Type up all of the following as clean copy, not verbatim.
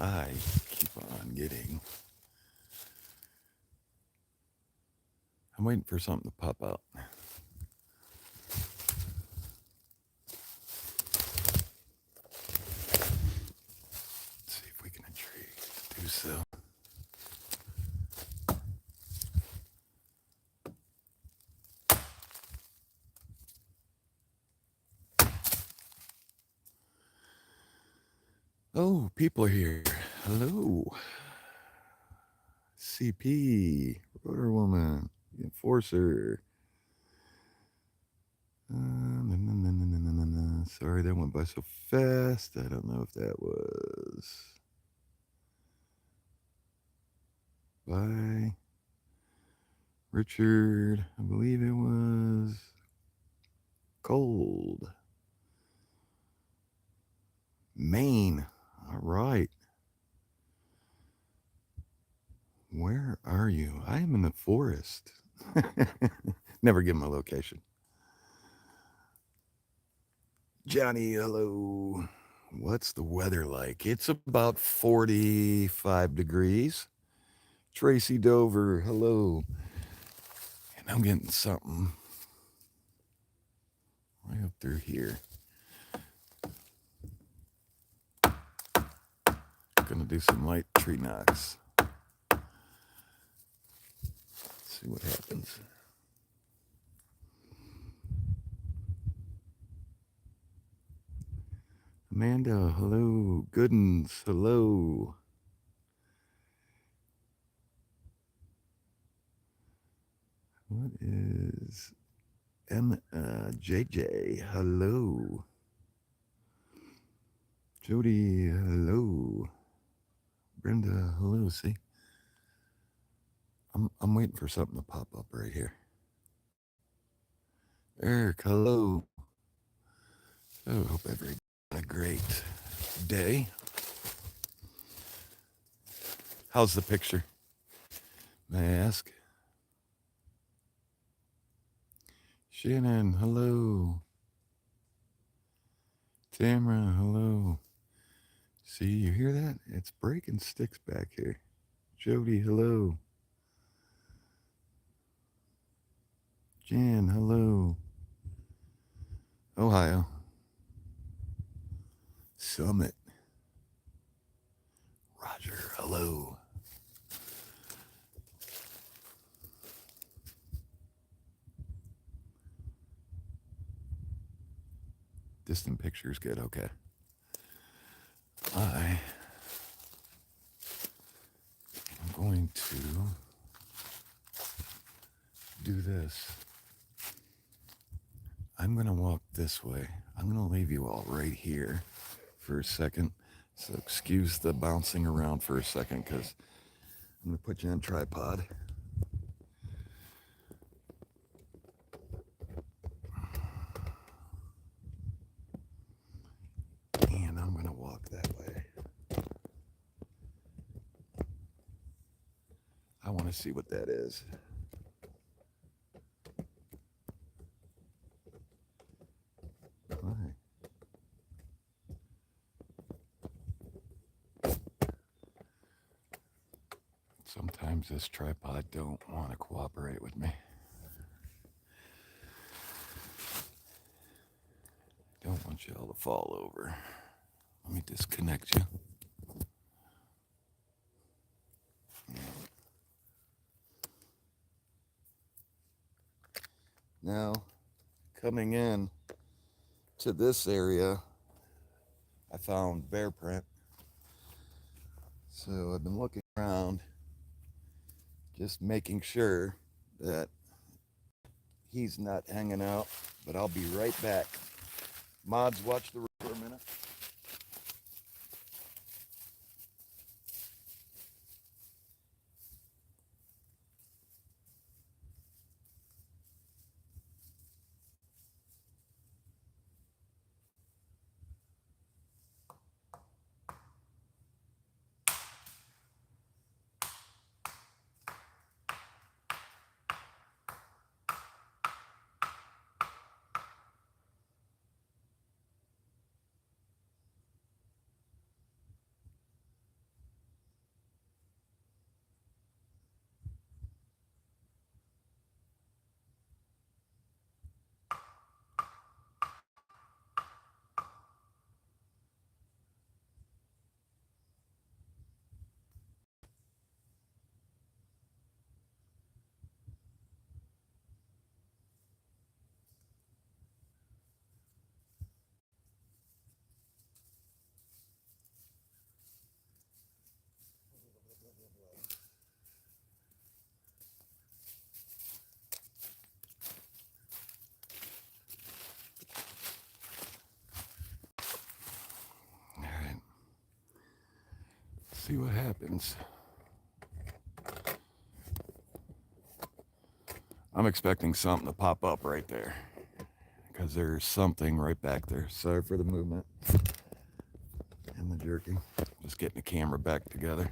I keep on getting. I'm waiting for something to pop out. Let's see if we can do so. Oh, people are here. Hello. CP, Rotor Woman, Enforcer. Sorry, that went by so fast. I don't know if that was by Richard. I believe it was Cold. Maine. All right. Where are you? I am in the forest. Never give him a location. Johnny, hello. What's the weather like? It's about 45 degrees. Tracy Dover, hello. And I'm getting something right up through here. Gonna do some light tree knocks. See what happens. Amanda, hello. Goodens, hello. What is JJ? Hello. Jody, hello. Brenda, hello. See, I'm waiting for something to pop up right here. Eric, hello. So hope everybody's having a great day. How's the picture? May I ask? Shannon, hello. Tamara, hello. See, you hear that? It's breaking sticks back here. Jody, hello. Jan, hello. Ohio. Summit. Roger, hello. Distant pictures, good, okay. I'm going to do this. I'm going to walk this way. I'm going to leave you all right here for a second. So excuse the bouncing around for a second because I'm going to put you on tripod. And I'm going to walk that way. I want to see what that is. Why? Sometimes this tripod don't want to cooperate with me. Don't want you all to fall over. Let me disconnect you. Now, coming in to this area, I found bear print. So I've been looking around, just making sure that he's not hanging out, but I'll be right back. Mods, watch the road for a minute. See what happens. I'm expecting something to pop up right there because there's something right back there. Sorry for the movement and the jerking. Just getting the camera back together.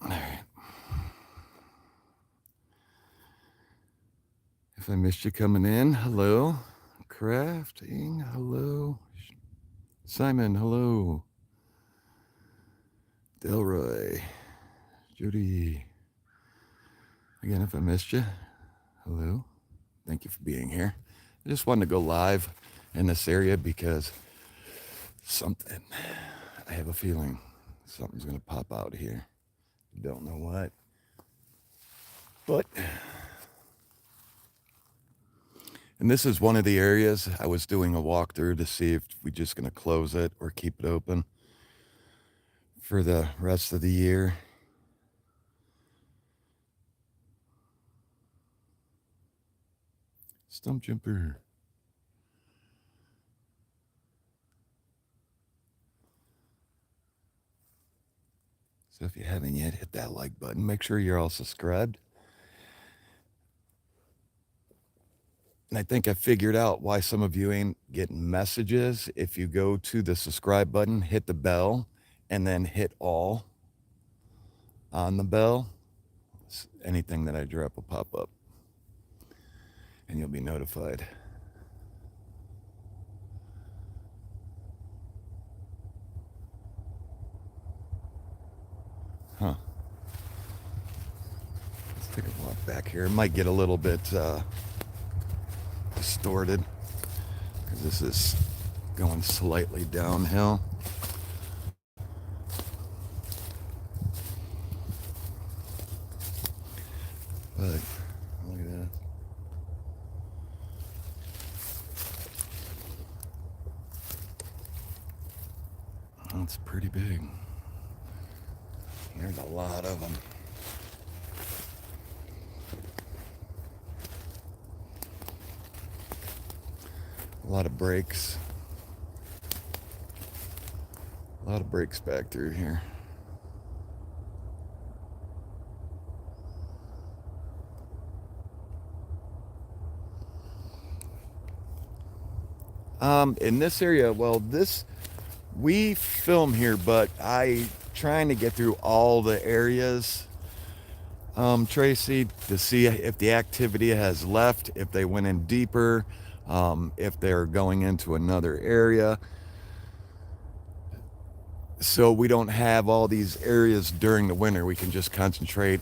All right. If I missed you coming in, hello. Crafting, hello. Simon, hello. Delroy, Judy. Again, if I missed you, hello. Thank you for being here. I just wanted to go live in this area because something, I have a feeling something's going to pop out here. Don't know what. But, and this is one of the areas I was doing a walkthrough to see if we're just going to close it or keep it open for the rest of the year. Stump jumper. So if you haven't yet, hit that like button. Make sure you're all subscribed. And I think I figured out why some of you ain't getting messages. If you go to the subscribe button, hit the bell, and then hit all on the bell, anything that I drop will pop up. And you'll be notified. Huh. Let's take a walk back here. It might get a little bit distorted because this is going slightly downhill. But look at that. That's pretty big. There's a lot of them. A lot of breaks. A lot of breaks back through here. In this area, well, we film here, but I trying to get through all the areas, Tracy, to see if the activity has left, if they went in deeper, if they're going into another area. So we don't have all these areas during the winter. We can just concentrate,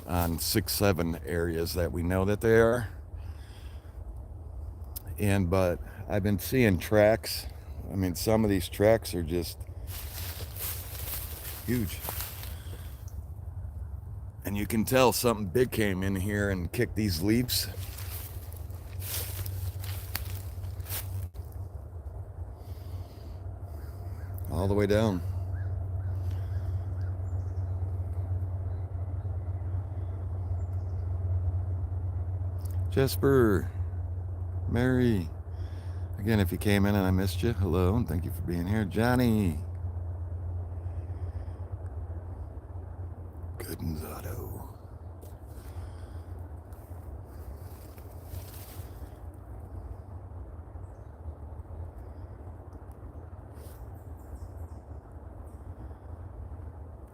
on 6-7 areas that we know that they are. But I've been seeing tracks. I mean, some of these tracks are just huge. And you can tell something big came in here and kicked these leaves. All the way down. Jesper, Mary, again, if you came in and I missed you, hello, and thank you for being here. Johnny. Gooden's-Auto.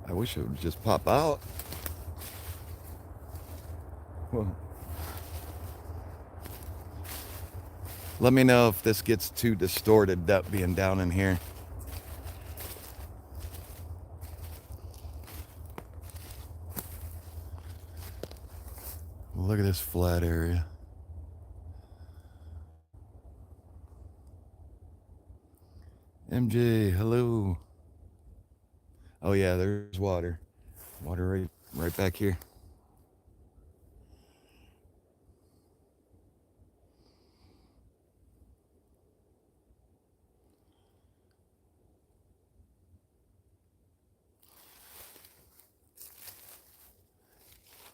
I wish it would just pop out. Well, let me know if this gets too distorted, that being down in here. Look at this flat area. MJ, hello. Oh yeah, there's water. Water right back here.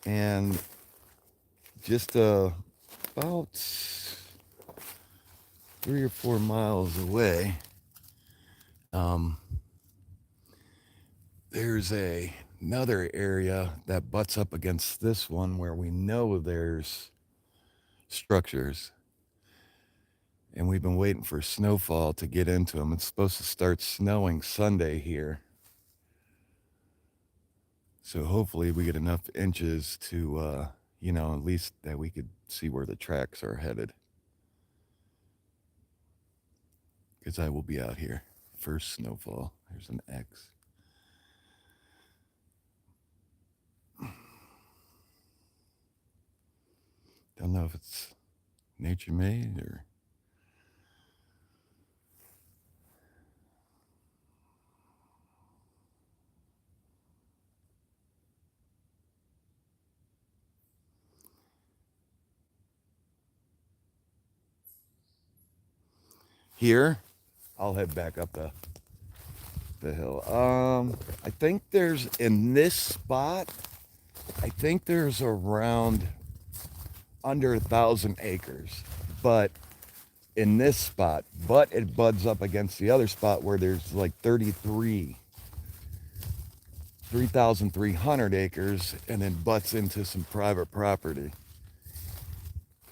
And just about 3 or 4 miles away, there's another area that butts up against this one where we know there's structures, and we've been waiting for snowfall to get into them. It's supposed to start snowing Sunday here, so hopefully we get enough inches to at least that we could see where the tracks are headed, because I will be out here first snowfall. There's an X. Don't know if it's nature made or here. I'll head back up the hill. I think there's in this spot, I think there's around under 1,000 acres, but in this spot, but it buds up against the other spot where there's like 3,300 acres, and then butts into some private property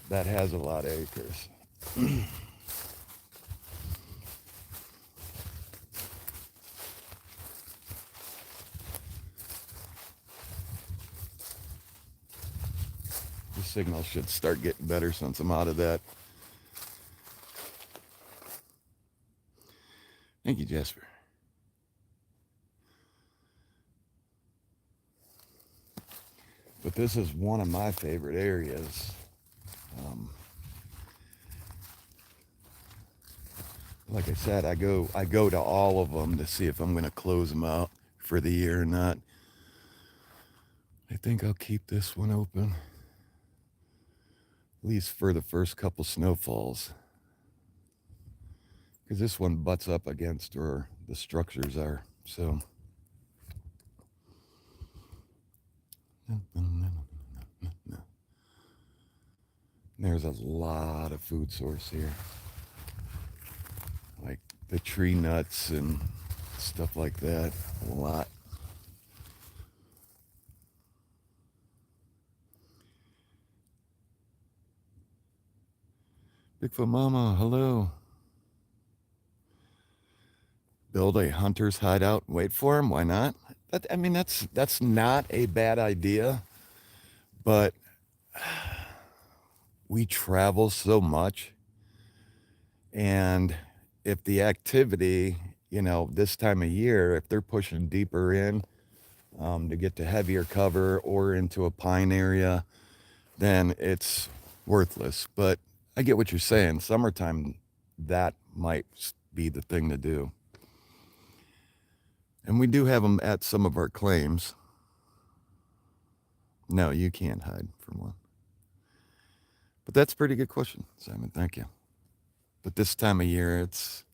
that has a lot of acres. The signal should start getting better since I'm out of that. Thank you, Jasper. But this is one of my favorite areas. Like I said, I go to all of them to see if I'm going to close them out for the year or not. I think I'll keep this one open, at least for the first couple snowfalls, because this one butts up against where the structures are. So there's a lot of food source here, like the tree nuts and stuff like that. A lot. Bigfoot Mama, hello. Build a hunter's hideout and wait for him. Why not? That's not a bad idea, but we travel so much, and if the activity, this time of year, if they're pushing deeper in to get to heavier cover or into a pine area, then it's worthless. But I get what you're saying. Summertime, that might be the thing to do. And we do have them at some of our claims. No, you can't hide from one. But that's a pretty good question, Simon. Thank you. But this time of year, it's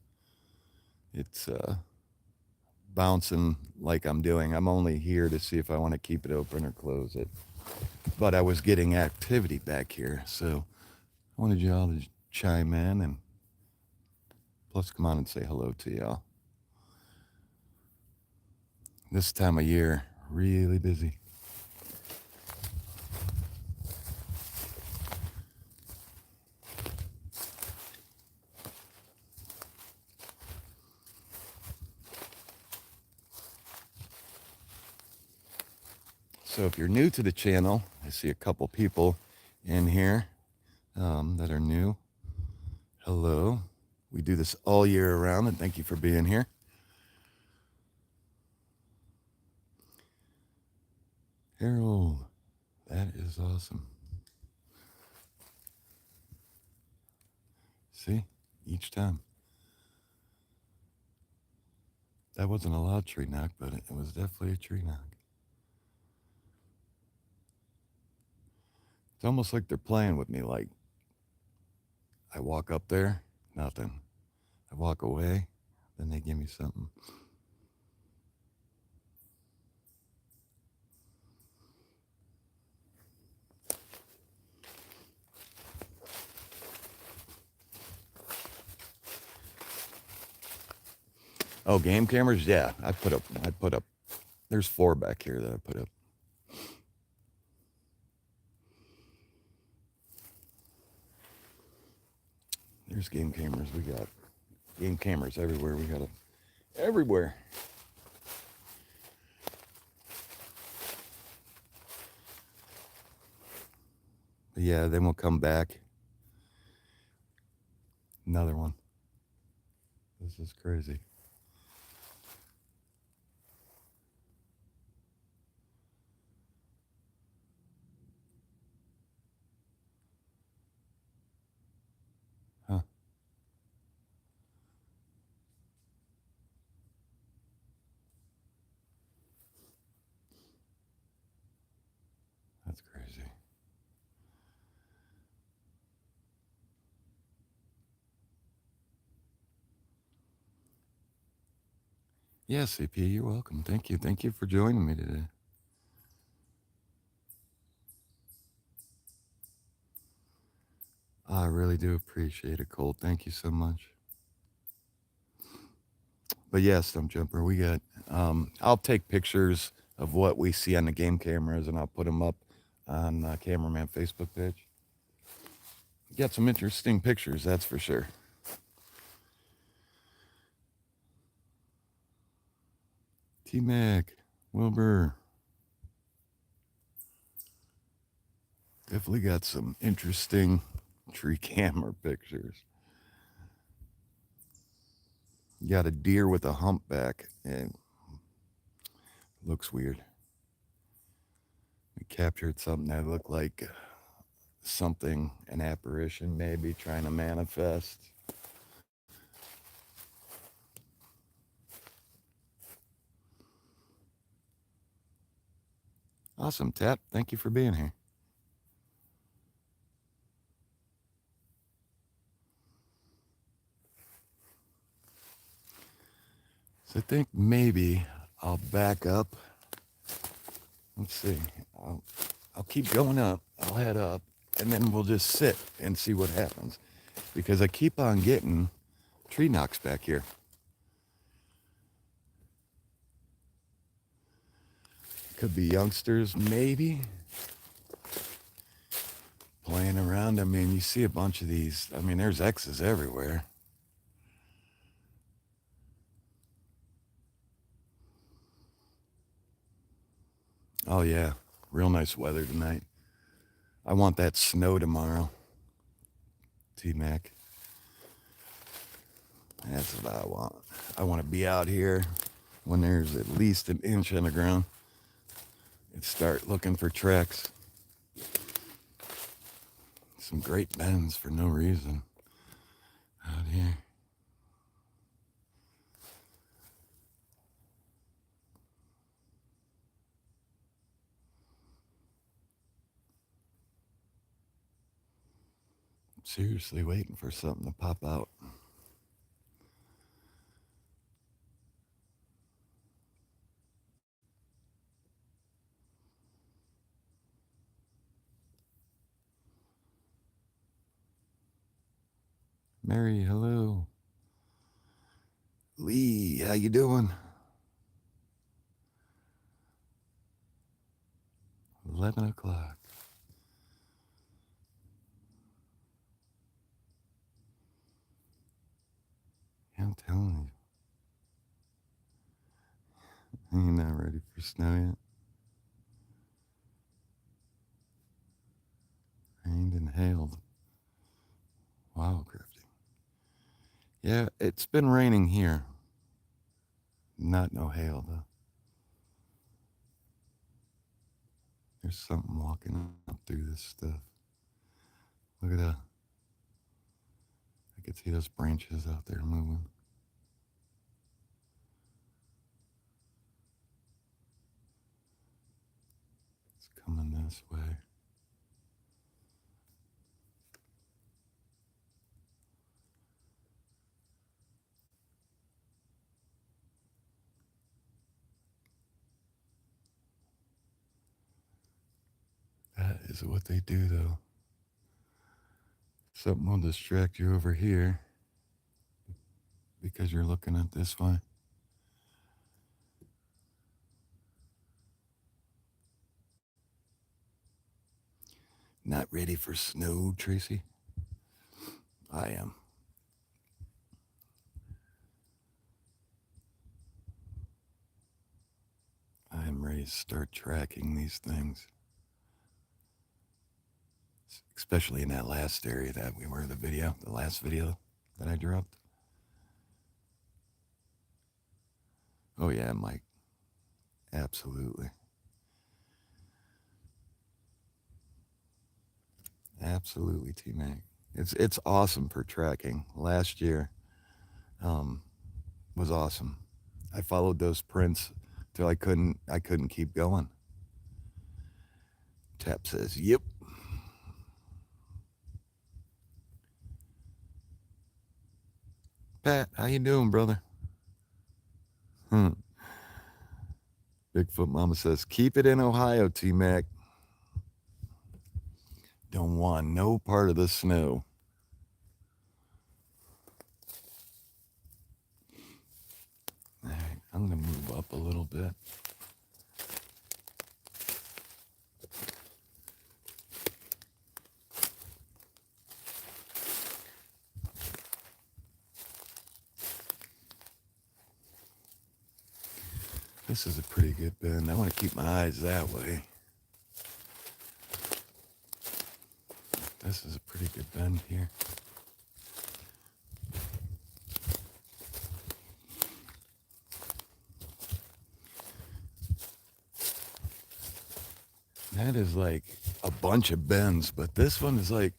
bouncing like I'm doing. I'm only here to see if I want to keep it open or close it. But I was getting activity back here, so I wanted you all to chime in and plus come on and say hello to y'all. This time of year, really busy. So if you're new to the channel, I see a couple people in here that are new. Hello. We do this all year around, and thank you for being here. Harold, that is awesome. See, each time. That wasn't a loud tree knock, but it was definitely a tree knock. It's almost like they're playing with me, like I walk up there, nothing. I walk away, then they give me something. Oh, game cameras? Yeah, I put up, there's 4 back here that I put up. There's game cameras. We got game cameras everywhere. We got them everywhere. But yeah, then we'll come back. Another one. This is crazy. Huh. That's crazy. Yeah, CP, you're welcome. Thank you. Thank you for joining me today. I really do appreciate it, Colt. Thank you so much. But yeah, Stump Jumper, we got, I'll take pictures of what we see on the game cameras and I'll put them up on CameraMan Facebook page. Got some interesting pictures, that's for sure. T-Mac, Wilbur. Definitely got some interesting tree camera pictures. You got a deer with a humpback and looks weird. We captured something that looked like something, an apparition maybe trying to manifest. Awesome, Tap. Thank you for being here. So I think maybe I'll back up. Let's see. I'll keep going up. I'll head up, and then we'll just sit and see what happens. Because I keep on getting tree knocks back here. Could be youngsters, maybe, playing around. I mean, you see a bunch of these. I mean, there's X's everywhere. Oh, yeah. Real nice weather tonight. I want that snow tomorrow. T-Mac. That's what I want. I want to be out here when there's at least an inch on the ground and start looking for tracks. Some great bends for no reason out here. I'm seriously waiting for something to pop out. Mary, hello. Lee, how you doing? 11 o'clock. I'm telling you. You're not ready for snow yet? Rained and hailed. Wow, Crafty. Yeah, it's been raining here. Not no hail, though. There's something walking up through this stuff. Look at that. I can see those branches out there moving. It's coming this way. That is what they do, though. Something will distract you over here because you're looking at this way. Not ready for snow, Tracy? I am. I am ready to start tracking these things. Especially in that last area that we were, the last video that I dropped. Oh yeah, Mike. Absolutely. Absolutely, T-Mac. It's awesome for tracking. Last year was awesome. I followed those prints till I couldn't keep going. Tap says, "Yep." Pat, how you doing, brother? Bigfoot Mama says, "Keep it in Ohio, T-Mac. Don't want no part of the snow." All right, I'm gonna move up a little bit. This is a pretty good bend. I want to keep my eyes that way. This is a pretty good bend here. That is like a bunch of bends, but this one is like,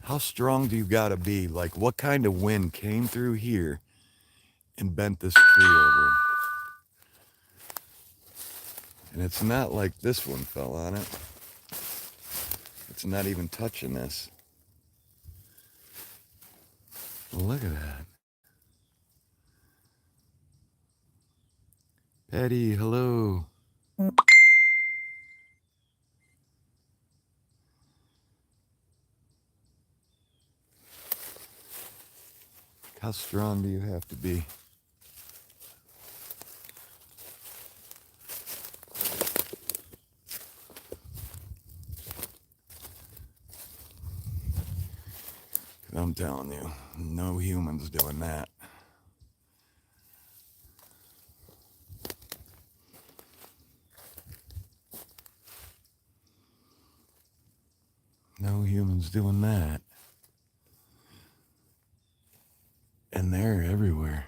how strong do you gotta be? Like, what kind of wind came through here and bent this tree over? And it's not like this one fell on it. It's not even touching this. Look at that. Patty, hello. How strong do you have to be? I'm telling you, no humans doing that. No humans doing that. And they're everywhere.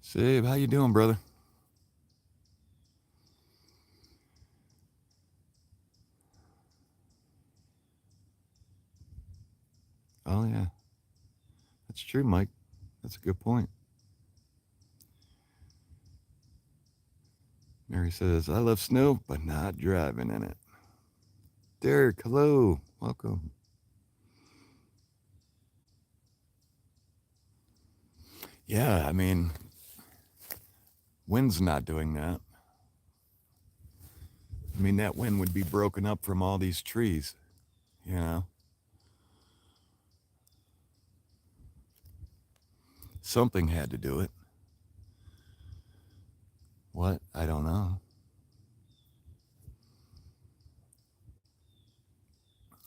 Sib, how you doing, brother? Oh yeah, that's true, Mike. That's a good point. Mary says, "I love snow, but not driving in it." Derek, hello, welcome. Yeah, I mean, wind's not doing that. I mean, that wind would be broken up from all these trees, you know? Something had to do it. What? I don't know.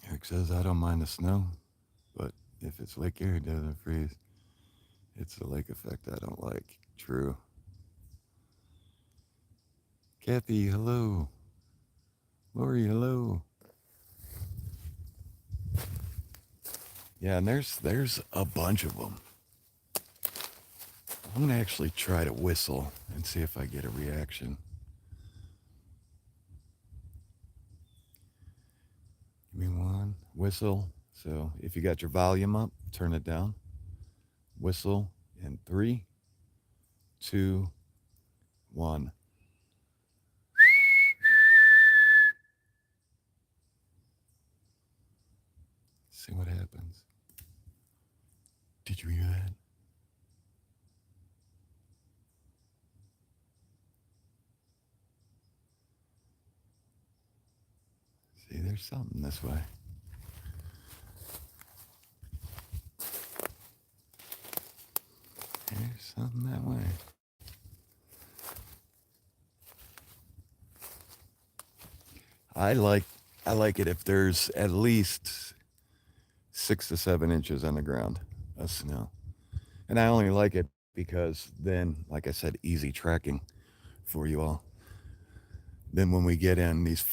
Eric says, "I don't mind the snow, but if it's Lake Erie, it doesn't freeze. It's the lake effect I don't like." True. Kathy, hello. Lori, hello. Yeah, and there's a bunch of them. I'm gonna actually try to whistle and see if I get a reaction. Give me one. Whistle. So if you got your volume up, turn it down. Whistle in 3, 2, 1. See what happens. Did you hear that? See, there's something this way. There's something that way. I like it if there's at least 6 to 7 inches on the ground of snow. And I only like it because then, like I said, easy tracking for you all. Then when we get in these,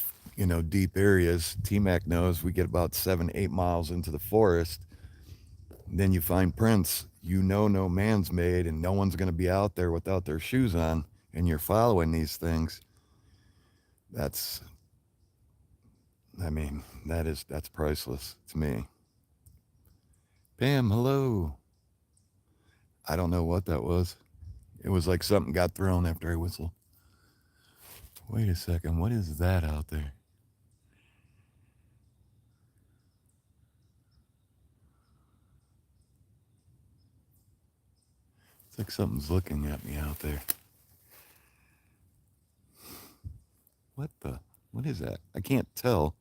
deep areas, T-Mac knows we get about 7, 8 miles into the forest. Then you find prints no man's made, and no one's going to be out there without their shoes on, and you're following these things. That's, that's priceless to me. Pam, hello. I don't know what that was. It was like something got thrown after I whistled. Wait a second, what is that out there? It's like something's looking at me out there. What is that? I can't tell.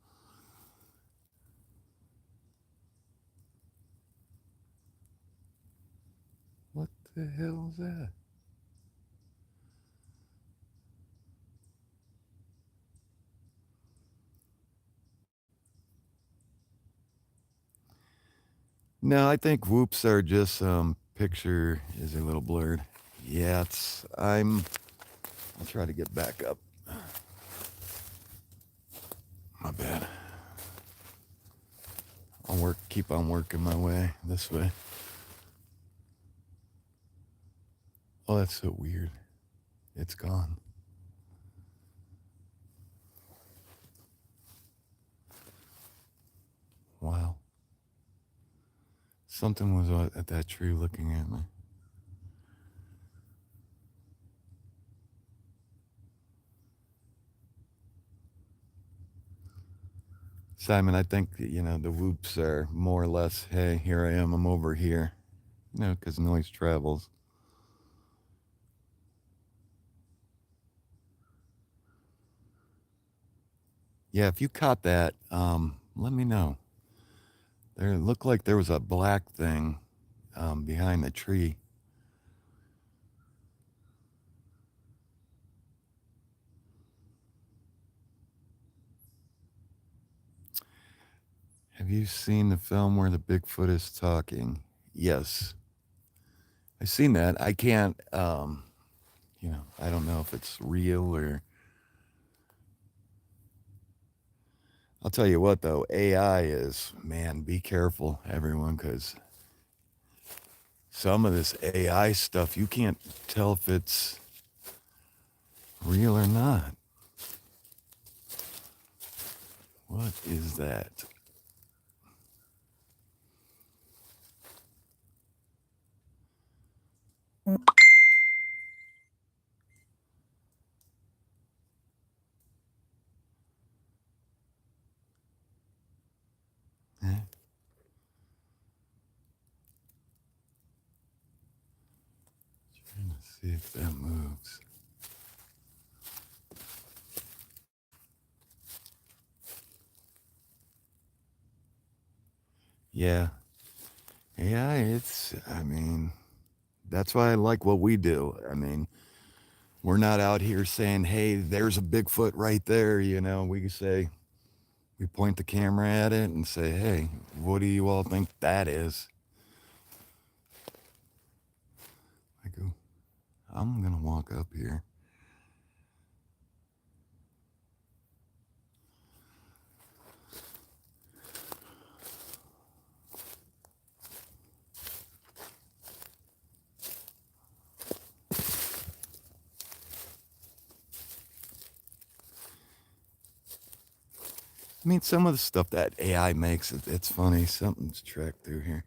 What the hell is that? No, I think whoops are just picture is a little blurred. Yeah, I'll try to get back up. My bad. Keep on working my way this way. Oh, that's so weird. It's gone. Wow. Something was at that tree looking at me. Simon, I think, the whoops are more or less, hey, here I am, I'm over here. Because noise travels. Yeah, if you caught that, let me know. There looked like there was a black thing behind the tree. Have you seen the film where the Bigfoot is talking? Yes. I've seen that. I can't, I don't know if it's real or. I'll tell you what, though, AI is, man, be careful, everyone, because some of this AI stuff, you can't tell if it's real or not. What is that? Eh? Trying to see if that moves. Yeah. AI, that's why I like what we do. We're not out here saying, hey, there's a Bigfoot right there. We can say, we point the camera at it and say, hey, what do you all think that is? I go, I'm going to walk up here. Some of the stuff that AI makes, it's funny. Something's tracked through here.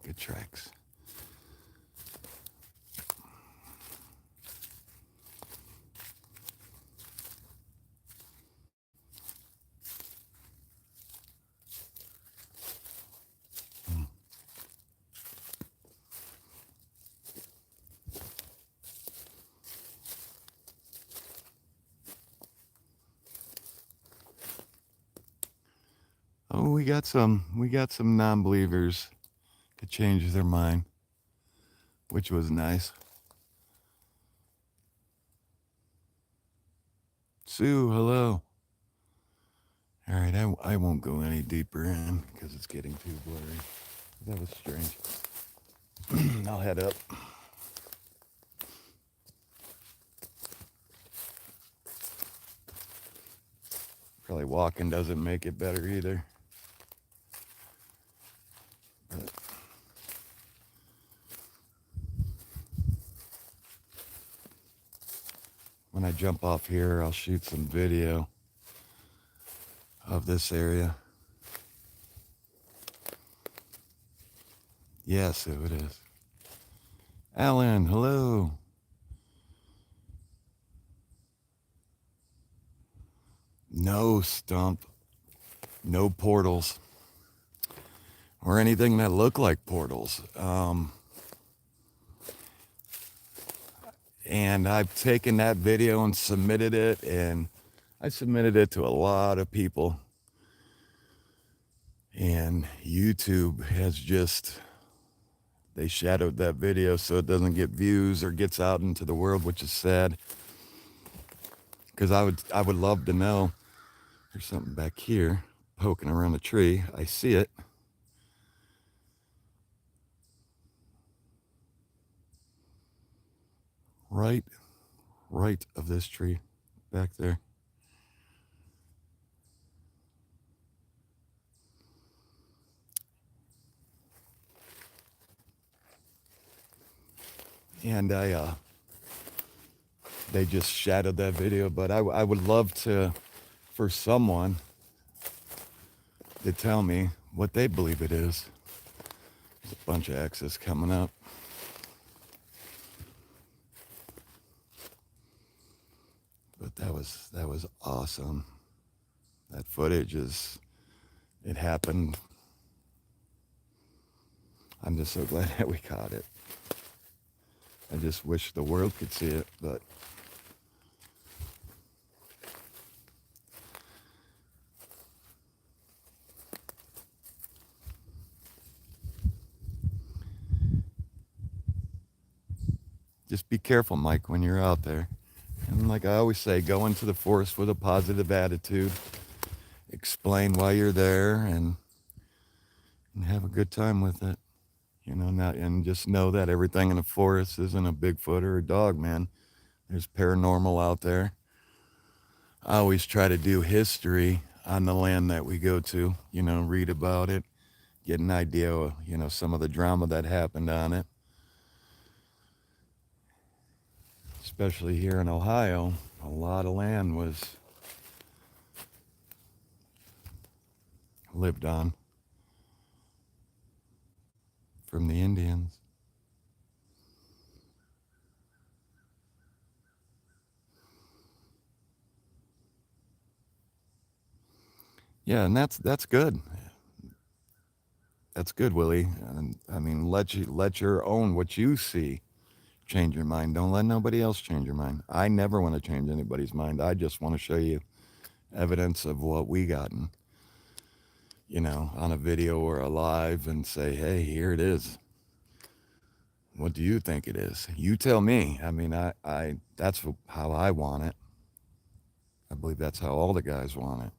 Good tracks. Oh, we got some non-believers that changed their mind, which was nice. Sue, hello. All right, I won't go any deeper in because it's getting too blurry. That was strange. I'll head up. Probably walking doesn't make it better either. But when I jump off here, I'll shoot some video of this area. Yes, it is. Alan, hello. No stump, no portals, or anything that look like portals. And I've taken that video and submitted it, and I submitted it to a lot of people. And YouTube has just, they shadowed that video so it doesn't get views or gets out into the world, which is sad. Because I would love to know. There's something back here poking around a tree. I see it. Right of this tree back there. And they just shadowed that video, but I would love for someone to tell me what they believe it is. There's a bunch of X's coming up. But that was awesome. That footage it happened. I'm just so glad that we caught it. I just wish the world could see it, but just be careful, Mike, when you're out there. And like I always say, go into the forest with a positive attitude. Explain why you're there and have a good time with it. You know, and just know that everything in the forest isn't a Bigfoot or a dog, man. There's paranormal out there. I always try to do history on the land that we go to, you know, read about it, get an idea of, you know, some of the drama that happened on it. Especially here in Ohio, a lot of land was lived on from the Indians. Yeah, and that's good. That's good, Willie. And I mean, let your own what you see change your mind. Don't let nobody else change your mind. I never want to change anybody's mind. I just want to show you evidence of what we gotten, you know, on a video or a live, and say, hey, here it is. What do you think it is? You tell me. I mean, I that's how I want it. I believe that's how all the guys want it.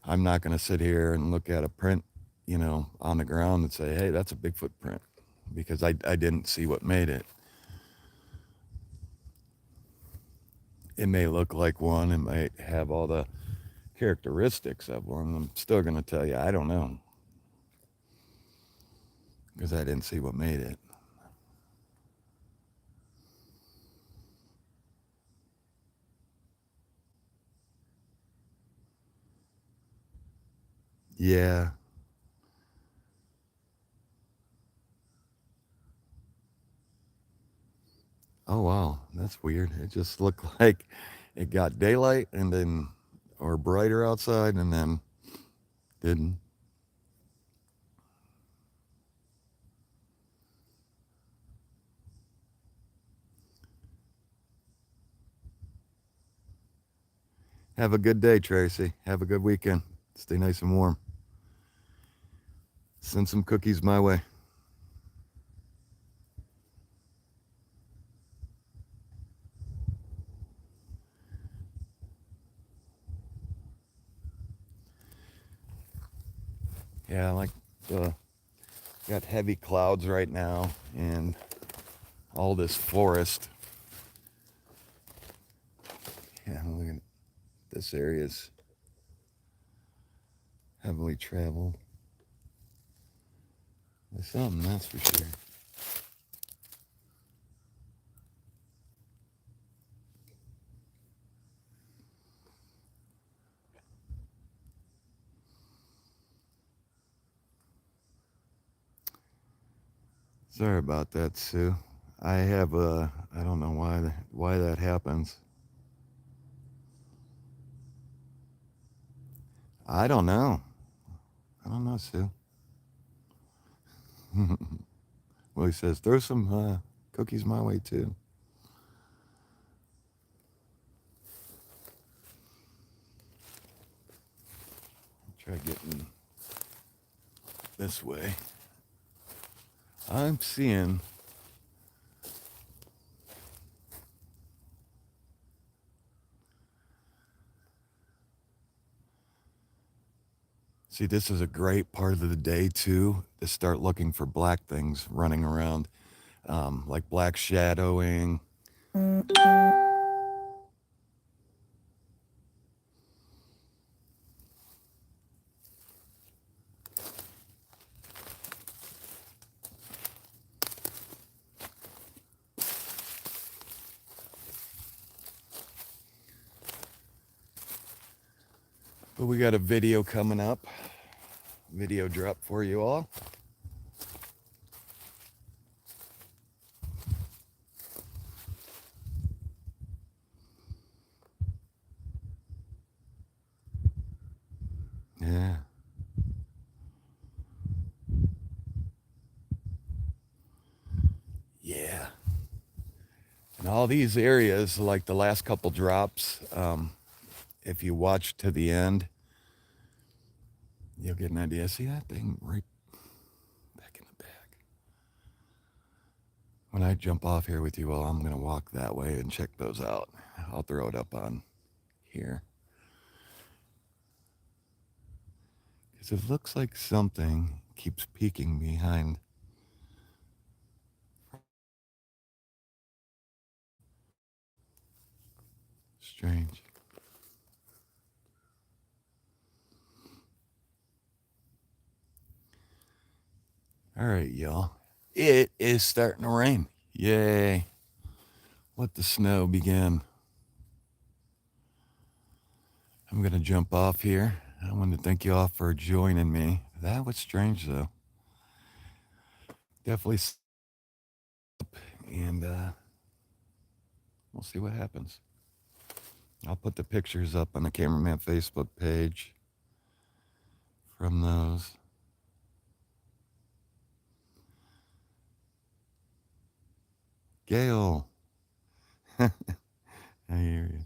I'm not going to sit here and look at a print, you know, on the ground and say, hey, that's a Bigfoot print, because I didn't see what made it. It may look like one, it might have all the characteristics of one. I'm still going to tell you, I don't know, because I didn't see what made it. Yeah. Oh, wow. That's weird. It just looked like it got daylight and then, or brighter outside, and then didn't. Have a good day, Tracy. Have a good weekend. Stay nice and warm. Send some cookies my way. Yeah, like got heavy clouds right now and all this forest. Yeah, look at this area's heavily traveled. There's something, that's for sure. Sorry about that, Sue. I have I don't know why that happens. I don't know. I don't know, Sue. Well, he says, throw some cookies my way, too. Try getting this way. I'm seeing see, this is a great part of the day too, to start looking for black things running around, like black shadowing. But we got a video coming up, video drop for you all. Yeah. Yeah. And all these areas, like the last couple drops, if you watch to the end, you'll get an idea. See that thing right back in the back? When I jump off here with you all, I'm going to walk that way and check those out. I'll throw it up on here. Because it looks like something keeps peeking behind. Strange. All right, y'all. It is starting to rain. Yay. Let the snow begin. I'm going to jump off here. I want to thank you all for joining me. That was strange, though. Definitely stop, and we'll see what happens. I'll put the pictures up on the CameraMan Facebook page from those. Gail. I hear you.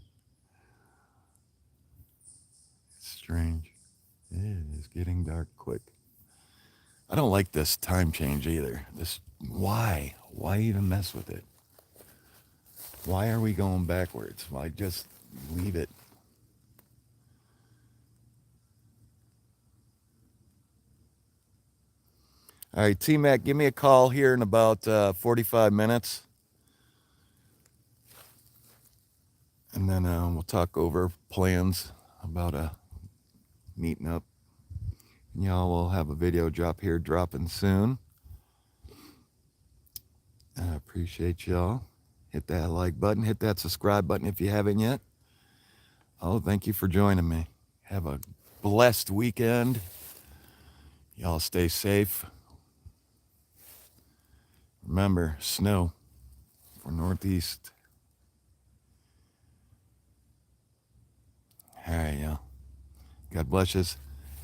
It's strange. It is getting dark quick. I don't like this time change either. Why? Why even mess with it? Why are we going backwards? Why just leave it? All right, T-Mac, give me a call here in about 45 minutes. And then we'll talk over plans about meeting up. And y'all will have a video drop here dropping soon. I appreciate y'all. Hit that like button. Hit that subscribe button if you haven't yet. Oh, thank you for joining me. Have a blessed weekend. Y'all stay safe. Remember, snow for Northeast. All right, y'all. God bless you.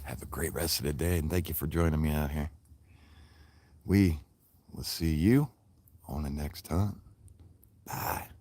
Have a great rest of the day, and thank you for joining me out here. We will see you on the next time. Bye.